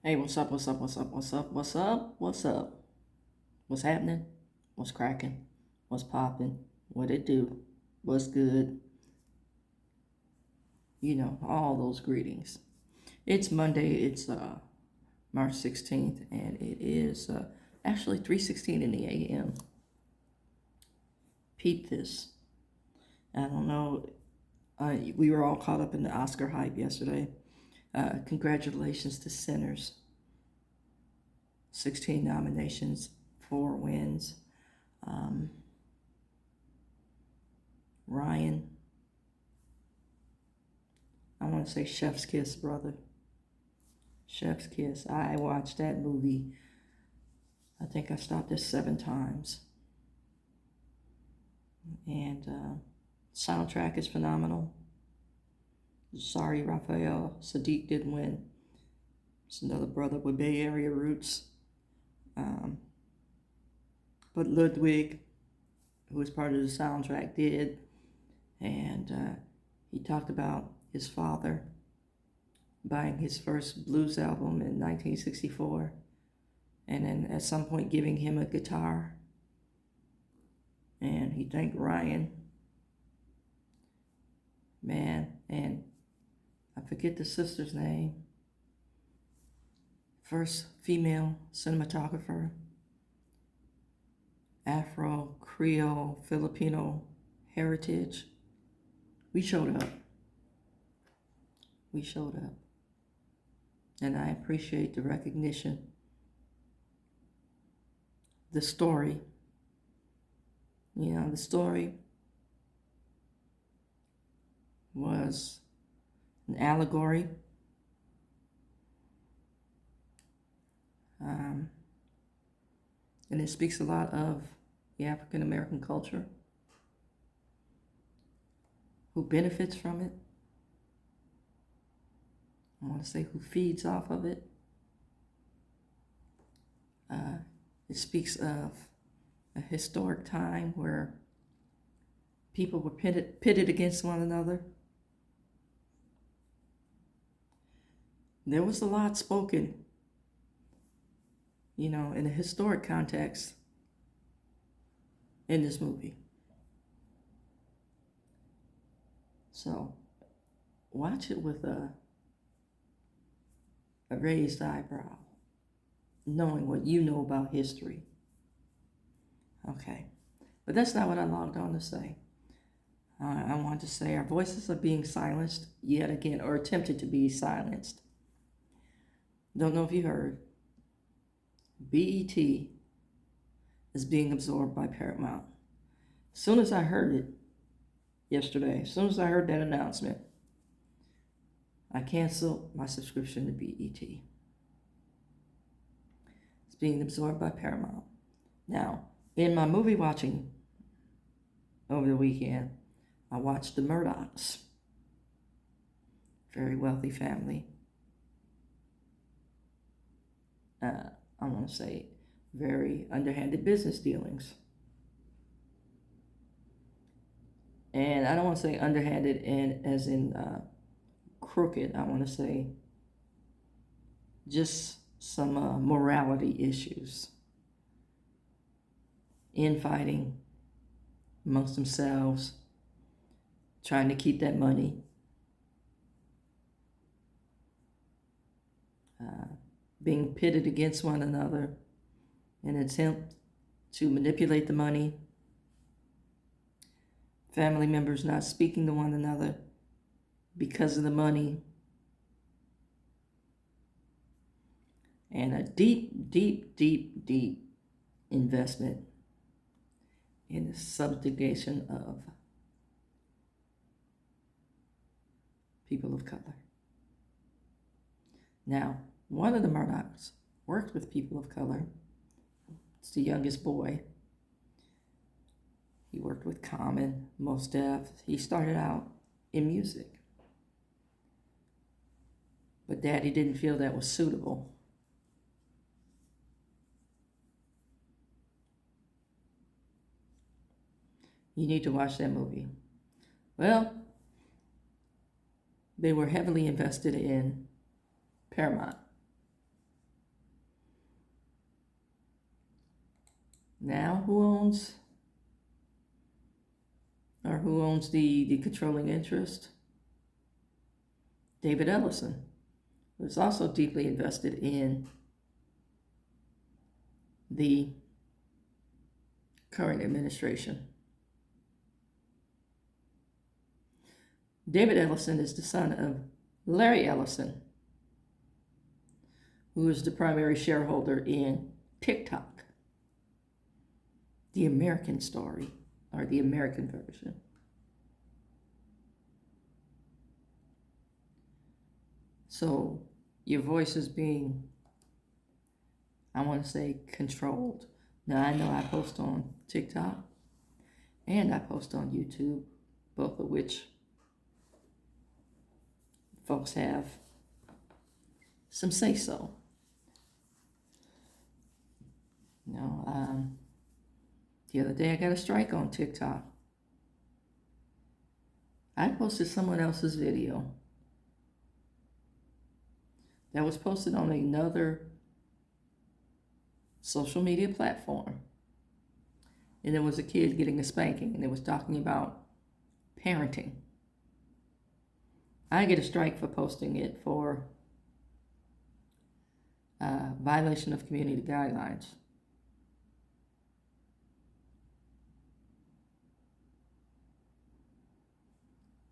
Hey, what's up? What's up? What's up? What's up? What's up? What's up? What's happening? What's cracking? What's popping? What it do? What's good? All those greetings. It's Monday. It's March 16th, and it is actually 3:16 in the a.m. Peep this. I don't know. We were all caught up in the Oscar hype yesterday. Congratulations to Sinners. 16 nominations, 4 wins. Ryan, I want to say Chef's Kiss, brother. Chef's Kiss. I watched that movie. I think I stopped it 7 times. And soundtrack is phenomenal. Sorry, Raphael Sadiq didn't win. It's another brother with Bay Area roots. But Ludwig, who was part of the soundtrack, did. And he talked about his father buying his first blues album in 1964, and then at some point giving him a guitar. And he thanked Ryan, man, and I forget the sister's name. First female cinematographer, Afro, Creole, Filipino heritage. We showed up. And I appreciate the recognition. The story. The story was an allegory. And it speaks a lot of the African American culture, who benefits from it. I want to say who feeds off of it. It speaks of a historic time where people were pitted against one another. There was a lot spoken, in a historic context in this movie. So watch it with a raised eyebrow, knowing what you know about history. Okay, but that's not what I logged on to say. I want to say our voices are being silenced yet again, or attempted to be silenced. Don't know if you heard. BET is being absorbed by Paramount. As soon as I heard it yesterday, as soon as I heard that announcement, I canceled my subscription to BET. It's being absorbed by Paramount. Now, in my movie watching over the weekend, I watched The Murdochs. Very wealthy family. I want to say very underhanded business dealings. And I don't want to say underhanded as in crooked. I want to say just some morality issues. Infighting amongst themselves, trying to keep that money. Being pitted against one another in an attempt to manipulate the money. Family members not speaking to one another because of the money. And a deep, deep, deep, deep investment in the subjugation of people of color. Now, one of the Murdochs worked with people of color. It's the youngest boy. He worked with Common, Mos Def. He started out in music. But Daddy didn't feel that was suitable. You need to watch that movie. Well, they were heavily invested in Paramount. Now, who owns the controlling interest? David Ellison, who's also deeply invested in the current administration. David Ellison is the son of Larry Ellison, who is the primary shareholder in TikTok, the American story, or the American version. So your voice is being, I want to say, controlled. Now, I know I post on TikTok and I post on YouTube, both of which folks have some say-so. The other day I got a strike on TikTok. I posted someone else's video that was posted on another social media platform. And there was a kid getting a spanking, and it was talking about parenting. I get a strike for posting it for violation of community guidelines.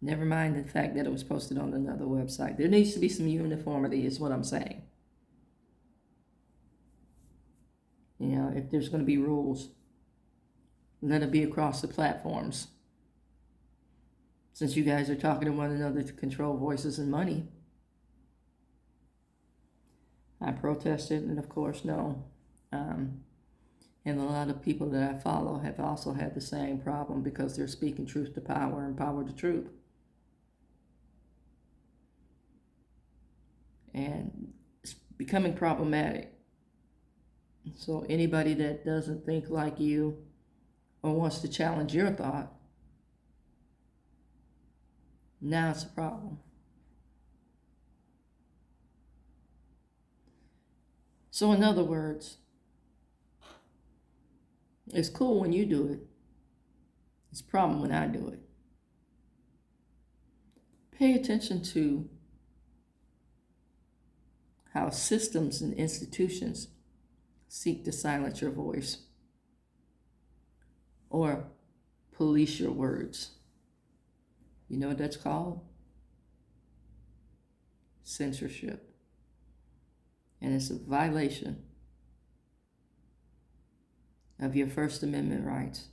Never mind the fact that it was posted on another website. There needs to be some uniformity, is what I'm saying. If there's going to be rules, let it be across the platforms. Since you guys are talking to one another to control voices and money. I protested, and of course, no. And a lot of people that I follow have also had the same problem because they're speaking truth to power and power to truth. And it's becoming problematic. So anybody that doesn't think like you or wants to challenge your thought, now it's a problem. So in other words, it's cool when you do it. It's a problem when I do it. Pay attention to how systems and institutions seek to silence your voice or police your words. You know what that's called? Censorship. And it's a violation of your First Amendment rights.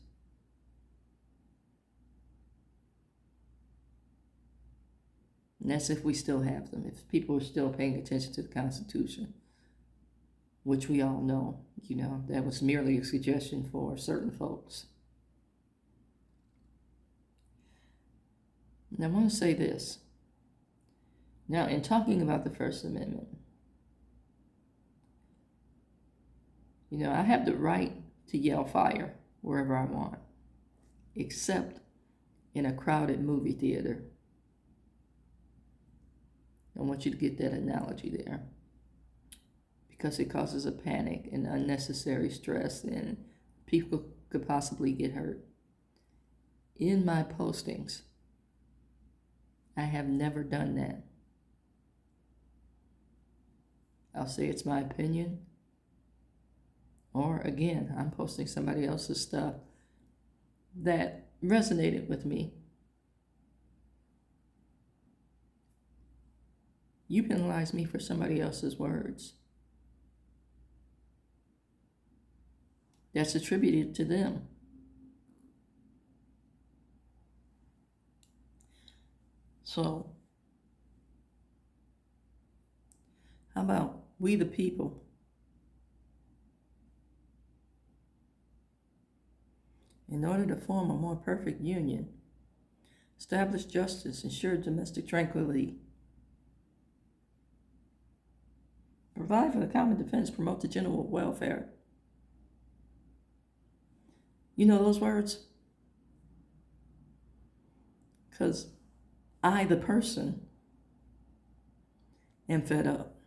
And that's if we still have them, if people are still paying attention to the Constitution, which we all know, that was merely a suggestion for certain folks. And I want to say this. Now, in talking about the First Amendment, I have the right to yell fire wherever I want, except in a crowded movie theater. I want you to get that analogy there, because it causes a panic and unnecessary stress, and people could possibly get hurt. In my postings, I have never done that. I'll say it's my opinion, or again, I'm posting somebody else's stuff that resonated with me. You penalize me for somebody else's words. That's attributed to them. So, how about we the people in order to form a more perfect union, establish justice, ensure domestic tranquility, provide for the common defense, promote the general welfare. You know those words? Because I, the person, am fed up.